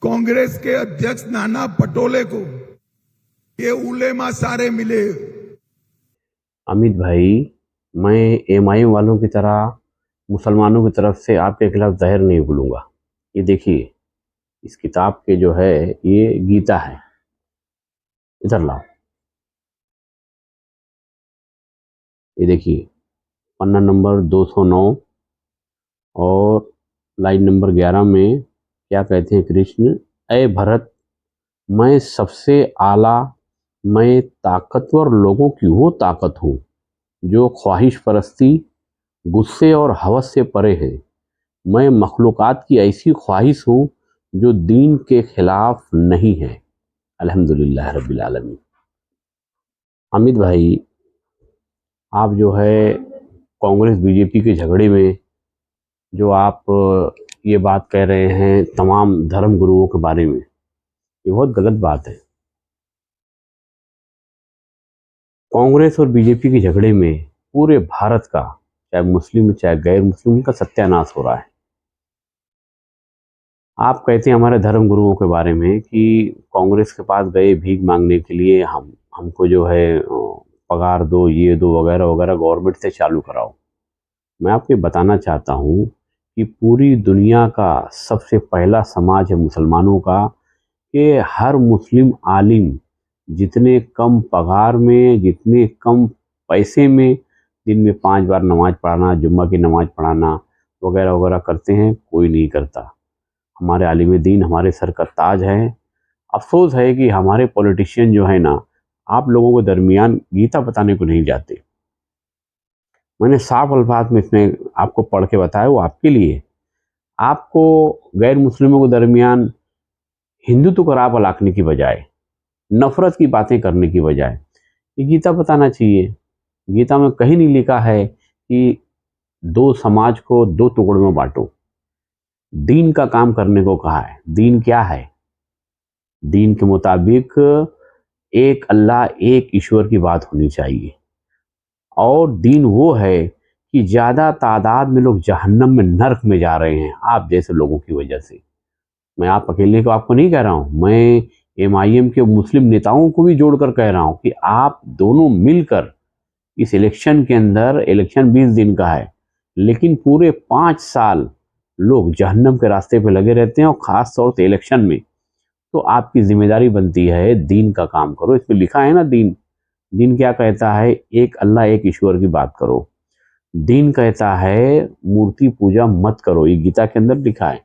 कांग्रेस के अध्यक्ष नाना पटोले को ये उलेमा सारे मिले। अमित भाई, मैं एमआईएम वालों की तरह मुसलमानों की तरफ से आपके खिलाफ जहर नहीं बोलूँगा। ये देखिए, इस किताब के जो है ये गीता है, इधर लाओ। ये देखिए, पन्ना नंबर 209 और लाइन नंबर 11 में क्या कहते हैं कृष्ण। अय भरत, मैं सबसे आला, मैं ताकतवर लोगों की वो ताकत हूँ जो ख्वाहिश परस्ती, गुस्से और हवस से परे है। मैं मखलूक़ात की ऐसी ख्वाहिश हूँ जो दीन के खिलाफ नहीं है। अल्हम्दुलिल्लाह रब्बिल आलमीन। अमित भाई, आप जो है कांग्रेस बीजेपी के झगड़े में जो आप ये बात कह रहे हैं तमाम धर्म गुरुओं के बारे में, ये बहुत गलत बात है। कांग्रेस और बीजेपी के झगड़े में पूरे भारत का, चाहे मुस्लिम चाहे गैर मुस्लिम, का सत्यानाश हो रहा है। आप कहते हैं हमारे धर्म गुरुओं के बारे में कि कांग्रेस के पास गए भीख मांगने के लिए, हमको जो है पगार दो, ये दो, वगैरह वगैरह, गवर्नमेंट से चालू कराओ। मैं आपको बताना चाहता हूँ कि पूरी दुनिया का सबसे पहला समाज है मुसलमानों का कि हर मुस्लिम आलिम जितने कम पगार में, जितने कम पैसे में दिन में 5 बार नमाज पढ़ाना, जुम्मा की नमाज पढ़ाना वगैरह वगैरह करते हैं, कोई नहीं करता। हमारे आलिम दीन हमारे सर का ताज है। अफसोस है कि हमारे पॉलिटिशियन जो है ना, आप लोगों को दरमियान गीता बताने को नहीं जाते। मैंने साफ अल्फाज में इसमें आपको पढ़ के बताया, वो आपके लिए। आपको गैर मुस्लिमों के दरमियान हिंदुत्व को राह लाखने की बजाय, नफरत की बातें करने की बजाय ये गीता बताना चाहिए। गीता में कहीं नहीं लिखा है कि दो समाज को दो टुकड़ों में बांटो। दीन का काम करने को कहा है। दीन क्या है? दीन के मुताबिक एक अल्लाह, एक ईश्वर की बात होनी चाहिए। और दीन वो है कि ज़्यादा तादाद में लोग जहन्नम में, नर्क में जा रहे हैं आप जैसे लोगों की वजह से। मैं आप अकेले को आपको नहीं कह रहा हूँ, मैं एमआईएम के मुस्लिम नेताओं को भी जोड़कर कह रहा हूँ कि आप दोनों मिलकर इस इलेक्शन के अंदर, इलेक्शन 20 दिन का है, लेकिन पूरे 5 साल लोग जहन्नम के रास्ते पे लगे रहते हैं, और ख़ास तौर से इलेक्शन में। तो आपकी जिम्मेदारी बनती है दीन का काम करो। इसमें लिखा है ना, दीन दीन क्या कहता है? एक अल्लाह, एक ईश्वर की बात करो। दीन कहता है मूर्ति पूजा मत करो, ये गीता के अंदर लिखा है।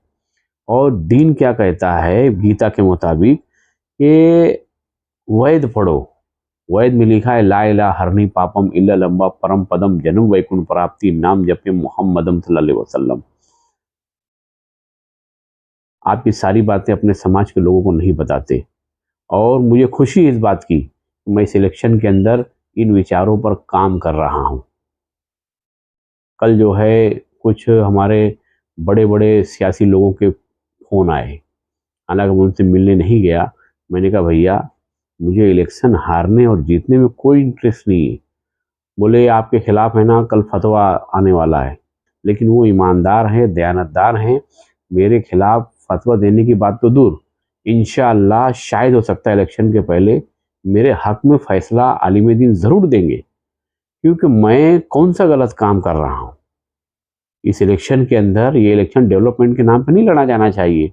और दीन क्या कहता है गीता के मुताबिक कि वेद पढ़ो। वेद में लिखा है ला इलाहा हरनी पापम इल्ला लंबा परम पदम जन्म वैकुंठ प्राप्ति नाम जपे मोहम्मदम सल्लल्लाहु अलैहि वसल्लम। आप ये सारी बातें अपने समाज के लोगों को नहीं बताते, और मुझे खुशी इस बात की कि मैं इस इलेक्शन के अंदर इन विचारों पर काम कर रहा हूँ। कल जो है कुछ हमारे बड़े बड़े सियासी लोगों के फ़ोन आए, हालांकि मैं उनसे मिलने नहीं गया। मैंने कहा भैया, मुझे इलेक्शन हारने और जीतने में कोई इंटरेस्ट नहीं है। बोले आपके खिलाफ है ना, कल फतवा आने वाला है। लेकिन वो ईमानदार हैं, दयानतदार हैं। मेरे खिलाफ फतवा देने की बात तो दूर, इंशाअल्लाह शायद हो सकता है इलेक्शन के पहले मेरे हक में फ़ैसला आलिम दीन ज़रूर देंगे, क्योंकि मैं कौन सा गलत काम कर रहा हूँ इस इलेक्शन के अंदर। ये इलेक्शन डेवलपमेंट के नाम पर नहीं लड़ा जाना चाहिए।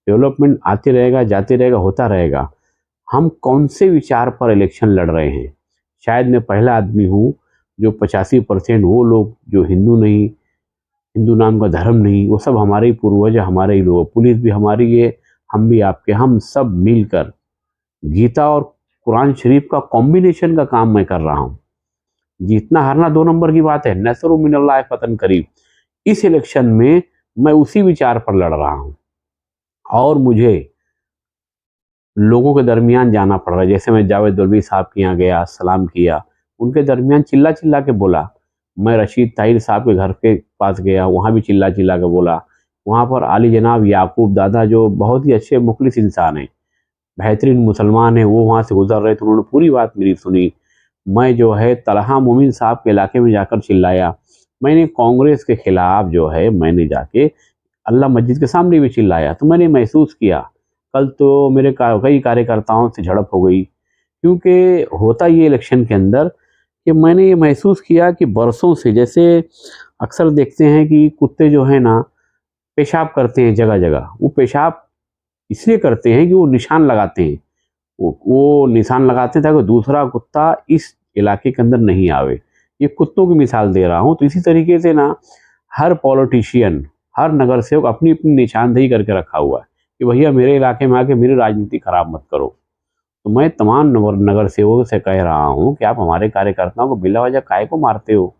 डेवलपमेंट आते रहेगा, जाते रहेगा, होता रहेगा। हम कौन से विचार पर इलेक्शन लड़ रहे हैं? शायद मैं पहला आदमी हूँ जो 85% वो लोग जो हिंदू नहीं, हिंदू नाम का धर्म नहीं, वो सब हमारे ही पूर्वज, हमारे ही लोग, पुलिस भी हमारी है, हम भी आपके, हम सब मिलकर गीता और कुरान शरीफ का कॉम्बिनेशन का काम मैं कर रहा हूँ। जीतना हारना 2 नंबर की बात है, नसरु मिनल्लाह फतन करीब। इस इलेक्शन में मैं उसी विचार पर लड़ रहा हूँ, और मुझे लोगों के दरमियान जाना पड़ रहा है। जैसे मैं जावेद दौलवी साहब के यहाँ गया, सलाम किया, उनके दरमियान चिल्ला चिल्ला के बोला। मैं रशीद ताहिर साहब के घर के पास गया, वहाँ भी चिल्ला चिल्ला के बोला। वहाँ पर आली जनाब याकूब दादा, जो बहुत ही अच्छे मुखलिस इंसान हैं, बेहतरीन मुसलमान हैं, वो वहाँ से गुजर रहे थे, उन्होंने पूरी बात मेरी सुनी। मैं जो है तलहा मोमिन साहब के इलाके में जाकर चिल्लाया। मैंने कांग्रेस के खिलाफ जो है, मैंने जाके अल्लाह मस्जिद के सामने भी चिल्लाया। तो मैंने महसूस किया कल तो मेरे कई कार्यकर्ताओं से झड़प हो गई, क्योंकि होता ये इलेक्शन के अंदर कि मैंने ये महसूस किया कि बरसों से, जैसे अक्सर देखते हैं कि कुत्ते जो हैं ना पेशाब करते हैं जगह जगह, वो पेशाब इसलिए करते हैं कि वो निशान लगाते हैं, वो निशान लगाते हैं ताकि दूसरा कुत्ता इस इलाके के अंदर नहीं आवे। ये कुत्तों की मिसाल दे रहा हूँ। तो इसी तरीके से ना हर पॉलिटिशियन, हर नगर सेवक अपनी अपनी निशानदेही करके रखा हुआ है कि भैया मेरे इलाके में आके मेरी राजनीति खराब मत करो। तो मैं तमाम नगर सेवकों से कह रहा हूँ कि आप हमारे कार्यकर्ताओं को बिला वजह काहे को मारते हो।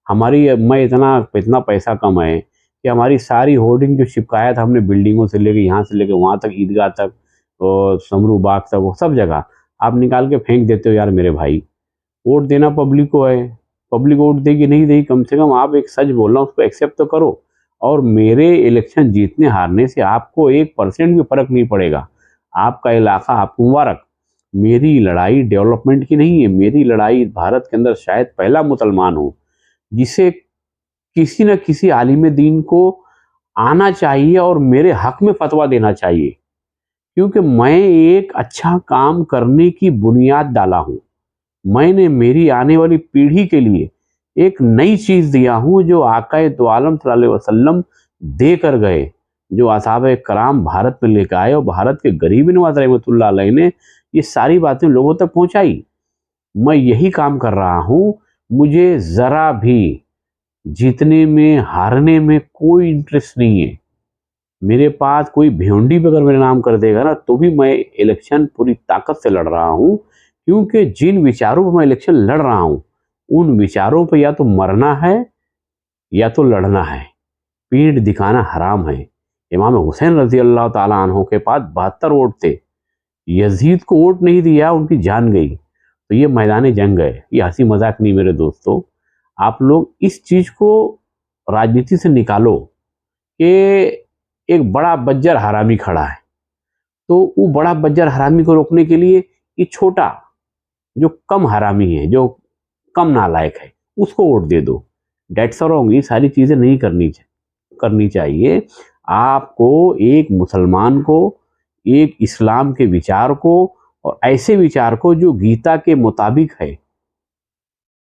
हमारी मैं इतना इतना पैसा कमाए कि हमारी सारी होर्डिंग जो चिपकाया था हमने, बिल्डिंगों से लेके यहाँ से लेके वहाँ तक, ईदगाह तक और समरू बाग तक, वो सब जगह आप निकाल के फेंक देते हो। यार मेरे भाई, वोट देना पब्लिक को है, पब्लिक वोट देगी नहीं देगी, कम से कम आप एक सच बोल रहा हूँ उसको एक्सेप्ट तो करो। और मेरे इलेक्शन जीतने हारने से आपको 1% भी फर्क नहीं पड़ेगा। आपका इलाका आपको मुबारक। मेरी लड़ाई डेवलपमेंट की नहीं है, मेरी लड़ाई भारत के अंदर शायद पहला मुसलमान हूँ जिसे किसी न किसी आलिम दीन को आना चाहिए और मेरे हक में फतवा देना चाहिए, क्योंकि मैं एक अच्छा काम करने की बुनियाद डाला हूँ। मैंने मेरी आने वाली पीढ़ी के लिए एक नई चीज दिया हूँ जो आकाए दो आलम सल्लल्लाहु अलैहि वसल्लम दे कर गए, जो असहाबे कराम भारत में लेकर आए और भारत के गरीब नवाज रहमतुल्लाह अलैह ने ये सारी बातें लोगों तक पहुंचाई। मैं यही काम कर रहा हूँ। मुझे जरा भी जीतने में हारने में कोई इंटरेस्ट नहीं है। मेरे पास कोई भेंडी भी अगर मेरा नाम कर देगा ना तो भी मैं इलेक्शन पूरी ताकत से लड़ रहा हूँ, क्योंकि जिन विचारों पर मैं इलेक्शन लड़ रहा हूँ उन विचारों पर या तो मरना है या तो लड़ना है। पीठ दिखाना हराम है। इमाम हुसैन रजी अल्लाह ताला अन्हो के पास 72 वोट थे, यजीद को वोट नहीं दिया, उनकी जान गई। तो ये मैदान जंग है, ये हंसी मजाक नहीं मेरे दोस्तों। आप लोग इस चीज को राजनीति से निकालो कि एक बड़ा बज्जर हरामी खड़ा है, तो वो बड़ा बज्जर हरामी को रोकने के लिए ये छोटा जो कम हरामी है, जो कम नालायक है, उसको वोट दे दो। That's wrong. ये सारी चीजें नहीं करनी चाहिए। आपको एक मुसलमान को, एक इस्लाम के विचार को और ऐसे विचार को जो गीता के मुताबिक है,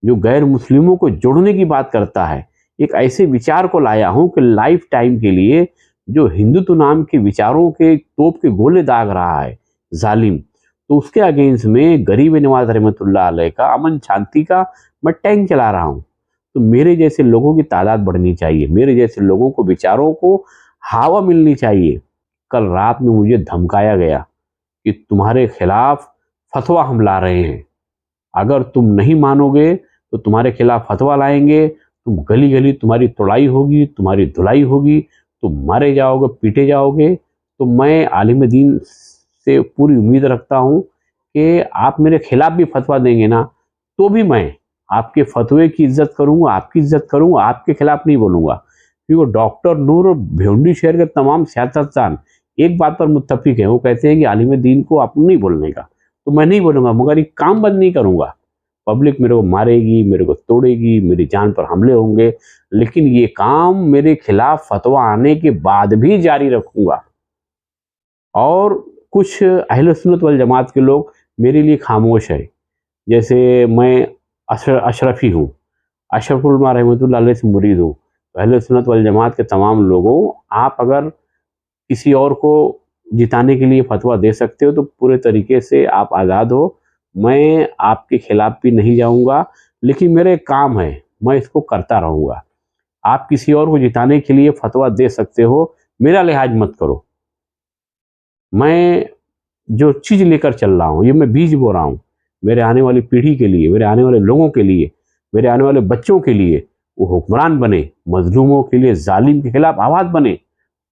जो गैर मुस्लिमों को जोड़ने की बात करता है, एक ऐसे विचार को लाया हूं कि लाइफ टाइम के लिए जो हिंदुत्व नाम के विचारों के तोप के गोले दाग रहा है जालिम, तो उसके अगेंस्ट में गरीब नवाज रहमतुल्लाह अलैह का, अमन शांति का मैं टैंक चला रहा हूं। तो मेरे जैसे लोगों की तादाद बढ़नी चाहिए, मेरे जैसे लोगों को, विचारों को हवा मिलनी चाहिए। कल रात में मुझे धमकाया गया कि तुम्हारे खिलाफ फतवा हम ला रहे हैं, अगर तुम नहीं मानोगे तो तुम्हारे खिलाफ फतवा लाएंगे, तुम गली गली तुम्हारी तोड़ाई होगी, तुम्हारी धुलाई होगी, तुम मारे जाओगे, पीटे जाओगे। तो मैं आलिम दीन से पूरी उम्मीद रखता हूं कि आप मेरे खिलाफ भी फतवा देंगे ना तो भी मैं आपके फतवे की इज्जत करूंगा, आपकी इज्जत करूंगा, आपके खिलाफ नहीं बोलूंगा। क्योंकि डॉक्टर नूर और भिवंडी शहर के तमाम सियासतदान एक बात पर मुत्तफिक है, वो कहते हैं कि आलिम दीन को आप नहीं बोलने का। तो मैं नहीं बोलूंगा, मगर ये काम बंद नहीं करूंगा। पब्लिक मेरे को मारेगी, मेरे को तोड़ेगी, मेरी जान पर हमले होंगे, लेकिन ये काम मेरे खिलाफ फतवा आने के बाद भी जारी रखूंगा। और कुछ अहले सुन्नत वल जमात के लोग मेरे लिए खामोश है, जैसे मैं अशरफी हूँ, अशरफुल उलमा रहमतुल्लाह अलैह से मुरीद हूँ। तो अहले सुन्नत वल जमात के तमाम लोगों, आप अगर किसी और को जिताने के लिए फतवा दे सकते हो तो पूरे तरीके से आप आज़ाद हो। मैं आपके खिलाफ भी नहीं जाऊंगा, लेकिन मेरे काम है, मैं इसको करता रहूंगा। आप किसी और को जिताने के लिए फतवा दे सकते हो, मेरा लिहाज मत करो। मैं जो चीज़ लेकर चल रहा हूँ, ये मैं बीज बो रहा हूँ मेरे आने वाली पीढ़ी के लिए, मेरे आने वाले लोगों के लिए, मेरे आने वाले बच्चों के लिए। वो हुक्मरान बने, मजलूमों के लिए, जालिम के खिलाफ आवाज़ बने,